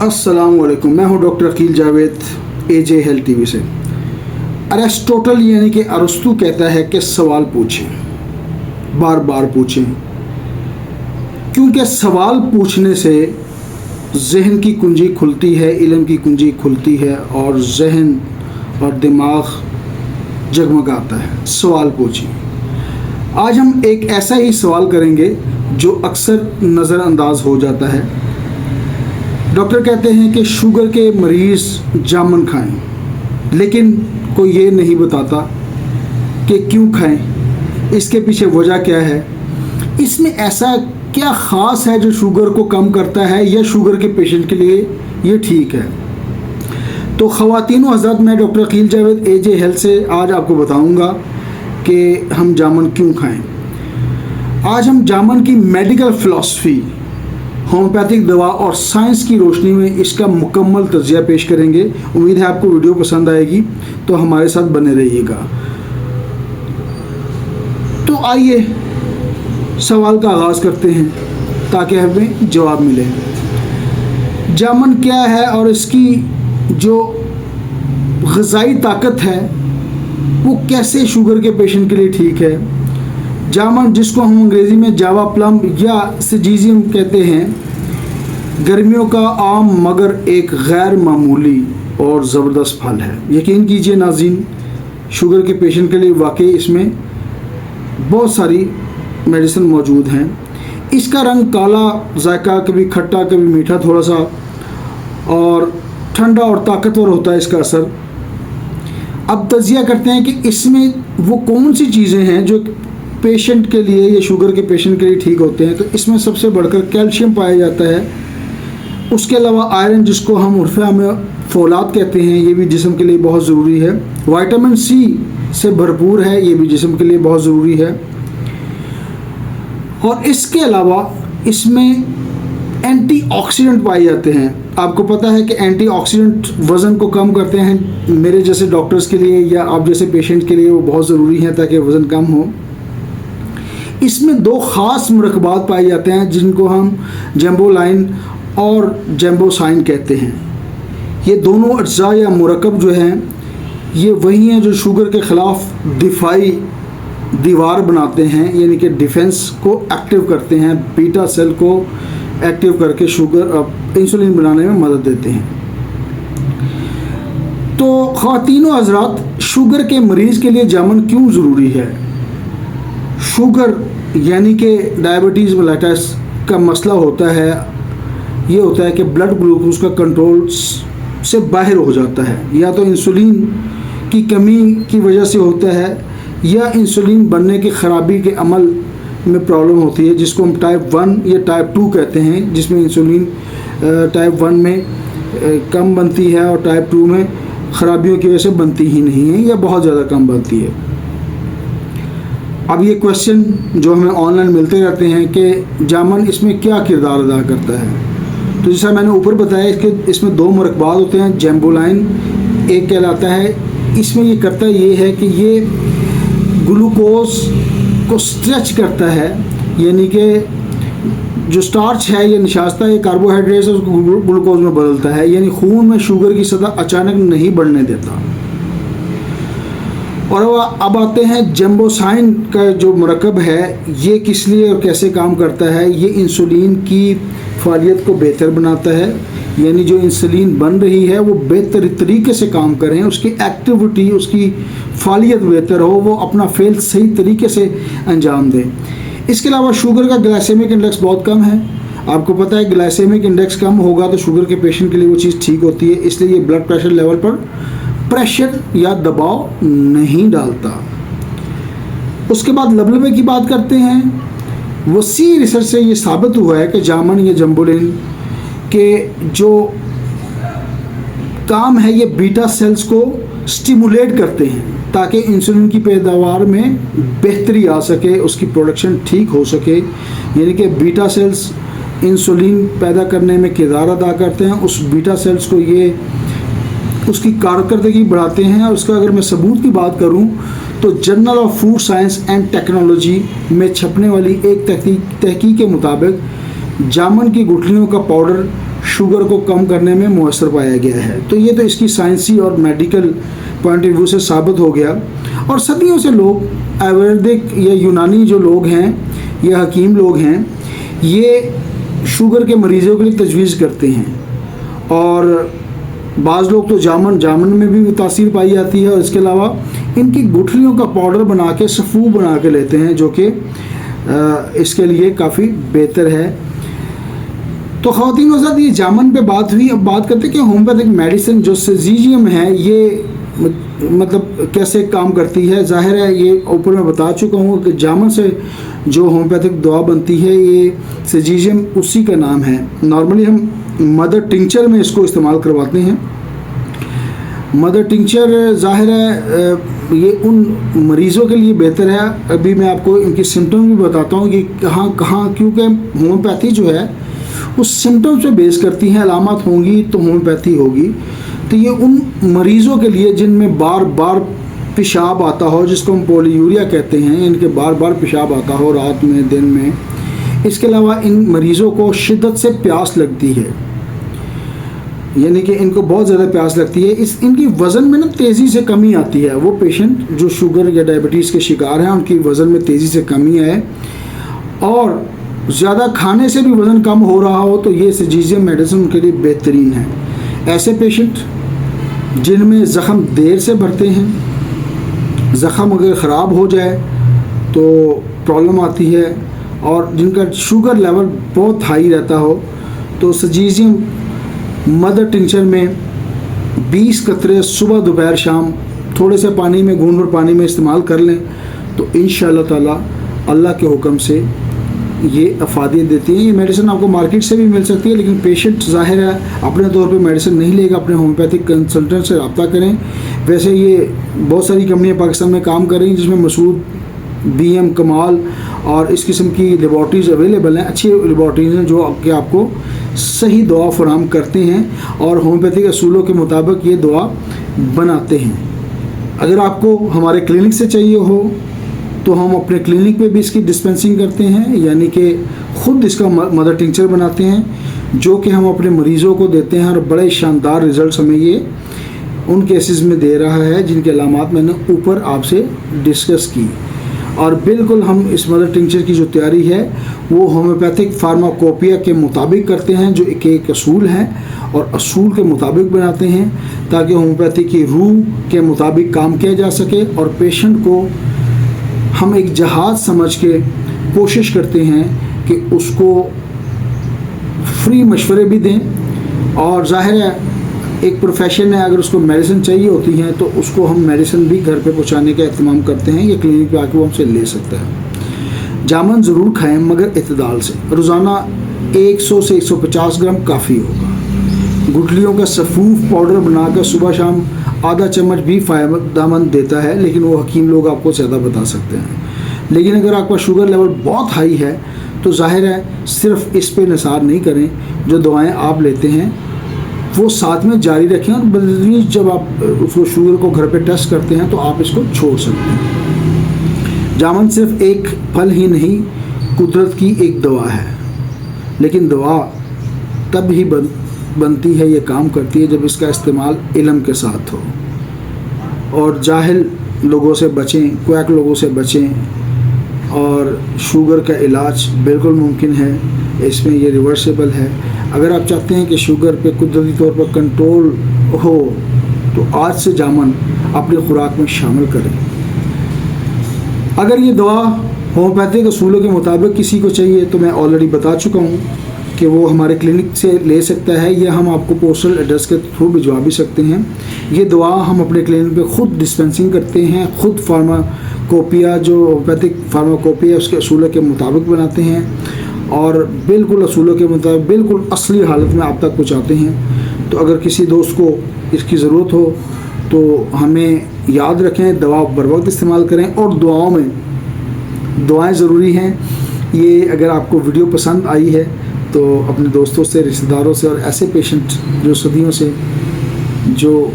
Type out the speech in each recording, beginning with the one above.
अस्सलाम वालेकुम। मैं हूं डॉक्टर अकील जावेद एजे हेल्थ टीवी से। अरिस्टोटल यानी कि अरस्तु कहता है कि सवाल पूछें, बार बार पूछें, क्योंकि सवाल पूछने से जहन की कुंजी खुलती है, इल्म की कुंजी खुलती है और जहन और दिमाग जगमगाता है। सवाल पूछें। आज हम एक ऐसा ही सवाल करेंगे जो अक्सर नज़रअंदाज हो जाता है। डॉक्टर कहते हैं कि शुगर के मरीज़ जामुन खाएं, लेकिन कोई ये नहीं बताता कि क्यों खाएं, इसके पीछे वजह क्या है, इसमें ऐसा क्या ख़ास है जो शुगर को कम करता है या शुगर के पेशेंट के लिए ये ठीक है। तो ख़वातीन व हज़रात, मैं डॉक्टर अकील जावेद एजे हेल्थ से आज आपको बताऊंगा कि हम जामुन क्यों खाएं। आज हम जामुन की मेडिकल फ़िलासफ़ी, होम्योपैथिक दवा और साइंस की रोशनी में इसका मुकम्मल तज्ज़िया पेश करेंगे। उम्मीद है आपको वीडियो पसंद आएगी, तो हमारे साथ बने रहिएगा। तो आइए सवाल का आगाज़ करते हैं ताकि हमें जवाब मिले। जामुन क्या है और इसकी जो ग़िज़ाई ताकत है वो कैसे शुगर के पेशेंट के लिए ठीक है। जामुन, जिसको हम अंग्रेज़ी में जावा प्लम या सिजीजियम कहते हैं, गर्मियों का आम मगर एक गैर मामूली और ज़बरदस्त फल है। यकीन कीजिए नाज़रीन, शुगर के पेशेंट के लिए वाकई इसमें बहुत सारी मेडिसिन मौजूद हैं। इसका रंग काला, जायका कभी खट्टा कभी मीठा थोड़ा सा, और ठंडा और ताकतवर होता है इसका असर। अब तज्ज़िया करते हैं कि इसमें वो कौन सी चीज़ें हैं जो पेशेंट के लिए या शुगर के पेशेंट के लिए ठीक होते हैं। तो इसमें सबसे बढ़कर कैल्शियम पाया जाता है। उसके अलावा आयरन, जिसको हम उर्फ़ा में फौलाद कहते हैं, ये भी जिस्म के लिए बहुत ज़रूरी है। विटामिन सी से भरपूर है, ये भी जिस्म के लिए बहुत ज़रूरी है। और इसके अलावा इसमें एंटीऑक्सीडेंट पाए जाते हैं। आपको पता है कि एंटीऑक्सीडेंट वज़न को कम करते हैं। मेरे जैसे डॉक्टर्स के लिए या आप जैसे पेशेंट के लिए वो बहुत ज़रूरी हैं ताकि वज़न कम हो। इसमें दो ख़ास मुरक्कबात पाए जाते हैं जिनको हम जम्बोलाइन और जम्बोसाइन कहते हैं। ये दोनों अज्जा या मुरक्कब जो हैं, ये वही हैं जो शुगर के ख़िलाफ़ दिफाई दीवार बनाते हैं, यानी कि डिफेंस को एक्टिव करते हैं, बीटा सेल को एक्टिव करके शुगर इंसुलिन बनाने में मदद देते हैं। तो ख़वातीन व हज़रात, शुगर के मरीज़ के लिए जामुन क्यों ज़रूरी है। शुगर यानी कि डायबिटीज़ मेलिटस का मसला होता है, ये होता है कि ब्लड ग्लूकोज का कंट्रोल से बाहर हो जाता है। या तो इंसुलिन की कमी की वजह से होता है या इंसुलिन बनने की ख़राबी के अमल में प्रॉब्लम होती है, जिसको हम टाइप 1 या टाइप 2 कहते हैं, जिसमें इंसुलिन टाइप 1 में कम बनती है और टाइप 2 में ख़राबियों की वजह से बनती ही नहीं है या बहुत ज़्यादा कम बनती है। अब ये क्वेश्चन जो हमें ऑनलाइन मिलते रहते हैं कि जामुन इसमें क्या किरदार अदा करता है। तो जैसा मैंने ऊपर बताया कि इसमें दो मुरक्कबात होते हैं। जम्बोलाइन एक कहलाता है, इसमें ये करता ये है कि ये ग्लूकोज को स्ट्रेच करता है, यानी कि जो स्टार्च है या निशास्ता है, कार्बोहाइड्रेट्स उसको ग्लूकोज में बदलता है, यानी खून में शुगर की सतह अचानक नहीं बढ़ने देता। और अब आते हैं जम्बोसाइन का जो मुरक्कब है, ये किस लिए और कैसे काम करता है। ये इंसुलिन की फ़ालियत को बेहतर बनाता है, यानी जो इंसुलिन बन रही है वो बेहतर तरीके से काम करें, उसकी एक्टिविटी, उसकी फ़ालियत बेहतर हो, वो अपना फेल सही तरीके से अंजाम दे। इसके अलावा शुगर का ग्लाइसेमिक इंडेक्स बहुत कम है। आपको पता है ग्लाइसेमिक इंडेक्स कम होगा तो शुगर के पेशेंट के लिए वो चीज़ ठीक होती है, इसलिए ये ब्लड प्रेशर लेवल पर प्रेशर या दबाव नहीं डालता। उसके बाद लबलबे की बात करते हैं। वसी रिसर्च से ये साबित हुआ है कि जामुन या जम्बोलिन के जो काम है ये बीटा सेल्स को स्टिमुलेट करते हैं ताकि इंसुलिन की पैदावार में बेहतरी आ सके, उसकी प्रोडक्शन ठीक हो सके। यानी कि बीटा सेल्स इंसुलिन पैदा करने में किरदार अदा करते हैं। उस बीटा सेल्स को ये उसकी कारकर्दगी बढ़ाते हैं। और उसका अगर मैं सबूत की बात करूं तो journal of food science and technology में छपने वाली एक तहकीक के मुताबिक जामुन की गुठलियों का पाउडर शुगर को कम करने में मौसर पाया गया है। तो ये तो इसकी साइंसी और मेडिकल पॉइंट ऑफ व्यू से साबित हो गया। और सदियों से लोग आयुर्वेदिक या यूनानी जो लोग हैं या हकीम लोग हैं, ये शुगर के मरीज़ों के लिए तजवीज़ करते हैं। और बाज़ लोग तो जामन में भी तासीर पाई जाती है, और इसके अलावा इनकी गुठलियों का पाउडर बना के सफ़ू बना के लेते हैं, जो कि इसके लिए काफ़ी बेहतर है। तो ख़वातीन के साथ ये जामन पे बात हुई। अब बात करते हैं कि होम्योपैथिक मेडिसिन जो सिजीजियम है ये मतलब कैसे काम करती है। ज़ाहिर है ये ऊपर मैं बता चुका हूँ कि जामन से जो होम्योपैथिक दवा बनती है ये सिजीजियम उसी का नाम है। नॉर्मली हम मदर टिंचर में इसको इस्तेमाल करवाते हैं। मदर टिंचर ज़ाहिर है ये उन मरीज़ों के लिए बेहतर है। अभी मैं आपको इनकी सिम्टम भी बताता हूँ कि कहाँ क्योंकि होम्योपैथी जो है उस सिम्टम्स पे बेस करती हैं। अलामत होंगी तो होम्योपैथी होगी। तो ये उन मरीज़ों के लिए जिनमें बार बार पेशाब आता हो, जिसको हम पॉलीयूरिया कहते हैं, इनके बार बार पेशाब आता हो रात में दिन में। इसके अलावा इन मरीज़ों को शिद्दत से प्यास लगती है, यानी कि इनको बहुत ज़्यादा प्यास लगती है। इनकी वज़न में ना तेज़ी से कमी आती है। वो पेशेंट जो शुगर या डायबिटीज़ के शिकार हैं उनकी वज़न में तेज़ी से कमी आए, और ज़्यादा खाने से भी वज़न कम हो रहा हो तो ये सिजीजियम मेडिसिन उनके लिए बेहतरीन है। ऐसे पेशेंट जिनमें ज़ख़म देर से भरते हैं, ज़ख़म अगर ख़राब हो जाए तो प्रॉब्लम आती है, और जिनका शुगर लेवल बहुत हाई रहता हो तो सिजीजियम मदर टिंचर में 20 कतरे सुबह दोपहर शाम थोड़े से पानी में गूंद पानी में इस्तेमाल कर लें तो इंशाअल्लाह ताला अल्लाह के हुक्म से ये अफादियत देती हैं। ये मेडिसिन आपको मार्केट से भी मिल सकती है, लेकिन पेशेंट ज़ाहिर है अपने तौर पे मेडिसिन नहीं लेगा, अपने होम्योपैथिक कंसल्टेंट से रब्ता करें। वैसे ये बहुत सारी कंपनियां पाकिस्तान में काम कर रही हैं, जिसमें मसूद, BM, कमाल और इस किस्म की लेबॉर्ट्रीज़ अवेलेबल हैं। अच्छी लेबॉर्ट्रीज़ हैं जो कि आपको सही दवा फराहम करते हैं और होम्योपैथिक असूलों के मुताबिक ये दवा बनाते हैं। अगर आपको हमारे क्लिनिक से चाहिए हो तो हम अपने क्लिनिक पे भी इसकी डिस्पेंसिंग करते हैं, यानी कि ख़ुद इसका मदर टिंचर बनाते हैं जो कि हम अपने मरीज़ों को देते हैं, और बड़े शानदार रिज़ल्ट हमें ये उन केसेस में दे रहा है जिनके अलामात मैंने ऊपर आपसे डिस्कस की। और बिल्कुल हम इस मदर टिंचर की जो तैयारी है वो होम्योपैथिक फार्माकोपिया के मुताबिक करते हैं, जो एक असूल हैं, और असूल के मुताबिक बनाते हैं ताकि होम्योपैथी की रूह के मुताबिक काम किया जा सके। और पेशेंट को हम एक जहाज़ समझ के कोशिश करते हैं कि उसको फ्री मशवरे भी दें, और ज़ाहिर है एक प्रोफेशन है, अगर उसको मेडिसिन चाहिए होती हैं तो उसको हम मेडिसिन भी घर पे पहुंचाने का एहतमाम करते हैं। ये क्लिनिक पे आके वो हमसे ले सकता है। जामन ज़रूर खाएं मगर इत्तेदाल से। रोज़ाना 100 से 150 ग्राम काफ़ी होगा। गुठलियों का सफ़ूफ पाउडर बनाकर सुबह शाम आधा चम्मच भी फ़ायदेमंद देता है, लेकिन वो हकीम लोग आपको ज़्यादा बता सकते हैं। लेकिन अगर आपका शुगर लेवल बहुत हाई है तो ज़ाहिर है सिर्फ इस पे निसार नहीं करें, जो दवाएं आप लेते हैं वो साथ में जारी रखें, और बदतमीज़ जब आप उसको शुगर को घर पे टेस्ट करते हैं तो आप इसको छोड़ सकते हैं। जामन सिर्फ एक फल ही नहीं, कुदरत की एक दवा है, लेकिन दवा तब ही बनती है, ये काम करती है जब इसका इस्तेमाल इल्म के साथ हो। और जाहिल लोगों से बचें, क्वैक लोगों से बचें। और शुगर का इलाज बिल्कुल मुमकिन है, इसमें ये रिवर्सिबल है। अगर आप चाहते हैं कि शुगर पे कुदरती तौर पर कंट्रोल हो तो आज से जामन अपनी खुराक में शामिल करें। अगर ये दवा होम्योपैथिक असूलों के मुताबिक किसी को चाहिए तो मैं ऑलरेडी बता चुका हूँ कि वो हमारे क्लिनिक से ले सकता है, या हम आपको पोस्टल एड्रेस के थ्रू भिजवा भी सकते हैं। ये दवा हम अपने क्लिनिक पे ख़ुद डिस्पेंसिंग करते हैं, ख़ुद फार्माकोपिया जो होम्योपैथिक फार्माकोपिया उसके असूलों के मुताबिक बनाते हैं, और बिल्कुल असूलों के मुताबिक बिल्कुल असली हालत में आप तक पहुँचाते हैं। तो अगर किसी दोस्त को इसकी ज़रूरत हो तो हमें याद रखें, दवा बर वक्त इस्तेमाल करें, और दुआएं ज़रूरी हैं। ये अगर आपको वीडियो पसंद आई है तो अपने दोस्तों से, रिश्तेदारों से, और ऐसे पेशेंट जो सदियों से, जो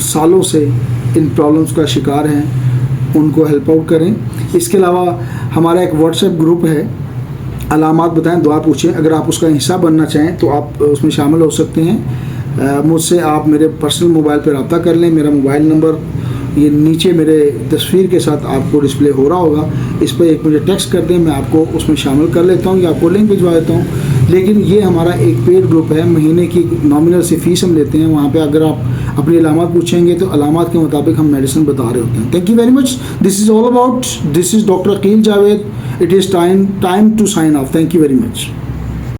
सालों से इन प्रॉब्लम्स का शिकार हैं, उनको हेल्प आउट करें। इसके अलावा हमारा एक व्हाट्सएप ग्रुप है अलामात बताएं, दुआ पूछें। अगर आप उसका हिस्सा बनना चाहें तो आप उसमें शामिल हो सकते हैं। मुझसे आप मेरे पर्सनल मोबाइल पर रब्ता कर लें। मेरा मोबाइल नंबर ये नीचे मेरे तस्वीर के साथ आपको डिस्प्ले हो रहा होगा, इस पर एक मुझे टेक्स्ट कर दें, मैं आपको उसमें शामिल कर लेता हूँ या आपको लिंक भिजवा देता हूँ। लेकिन ये हमारा एक पेड ग्रुप है, महीने की नॉमिनल सी फ़ीस हम लेते हैं। वहाँ पे अगर आप अपनी अलामत पूछेंगे तो अलामत के मुताबिक हम मेडिसिन बता रहे होते हैं। Thank you very much. This is all about, this is doctor Aqeel Javed. It is time to sign off. Thank you very much.